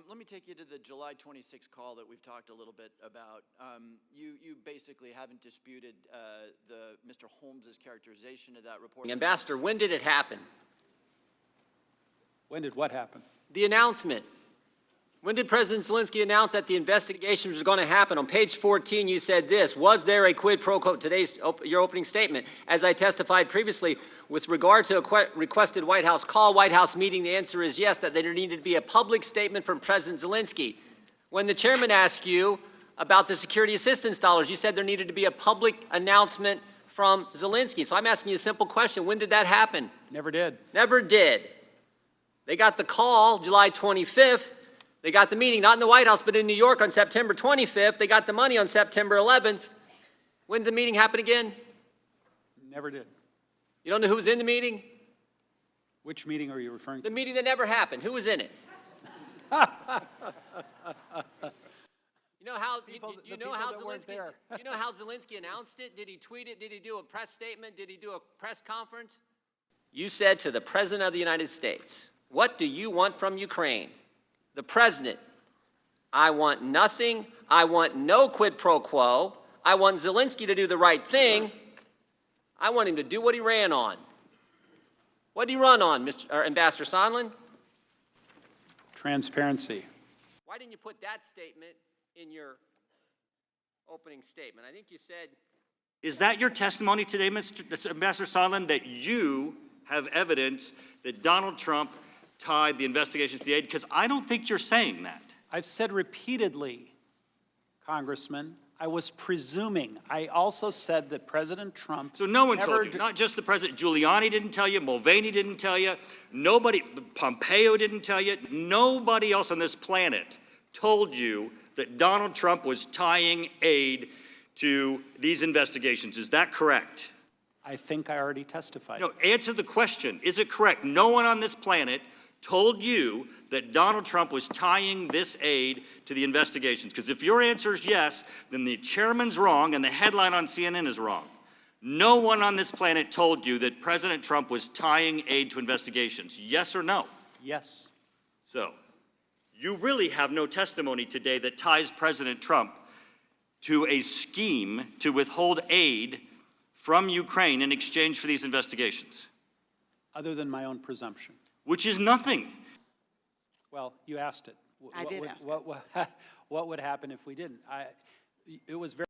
Let me take you to the July 26 call that we've talked a little bit about. You basically haven't disputed Mr. Holmes's characterization of that report. Ambassador, when did it happen? When did what happen? The announcement. When did President Zelenskiy announce that the investigation was going to happen? On page 14, you said this: was there a quid pro quo? Today's your opening statement. As I testified previously, with regard to a requested White House call, White House meeting, the answer is yes, that there needed to be a public statement from President Zelenskiy. When the chairman asked you about the security assistance dollars, you said there needed to be a public announcement from Zelenskiy. So I'm asking you a simple question. When did that happen? Never did. Never did. They got the call July 25th. They got the meeting, not in the White House, but in New York on September 25th. They got the money on September 11th. When did the meeting happen again? Never did. You don't know who was in the meeting? Which meeting are you referring to? The meeting that never happened. Who was in it? You know how Zelensky announced it? Did he tweet it? Did he do a press statement? Did he do a press conference? You said to the President of the United States, "What do you want from Ukraine?" The President: "I want nothing. I want no quid pro quo. I want Zelensky to do the right thing. I want him to do what he ran on." What did he run on, Ambassador Sondland? Transparency. Why didn't you put that statement in your opening statement? I think you said... Is that your testimony today, Ambassador Sondland, that you have evidence that Donald Trump tied the investigation to the aid? Because I don't think you're saying that. I've said repeatedly, Congressman, I was presuming. I also said that President Trump... So no one told you, not just the President. Giuliani didn't tell you, Mulvaney didn't tell you, nobody, Pompeo didn't tell you, nobody else on this planet told you that Donald Trump was tying aid to these investigations. Is that correct? I think I already testified. No, answer the question. Is it correct? No one on this planet told you that Donald Trump was tying this aid to the investigations? Because if your answer is yes, then the chairman's wrong and the headline on CNN is wrong. No one on this planet told you that President Trump was tying aid to investigations. Yes or no? Yes. So, you really have no testimony today that ties President Trump to a scheme to withhold aid from Ukraine in exchange for these investigations. Other than my own presumption. Which is nothing. Well, you asked it. I did ask What would happen if we didn't? It was very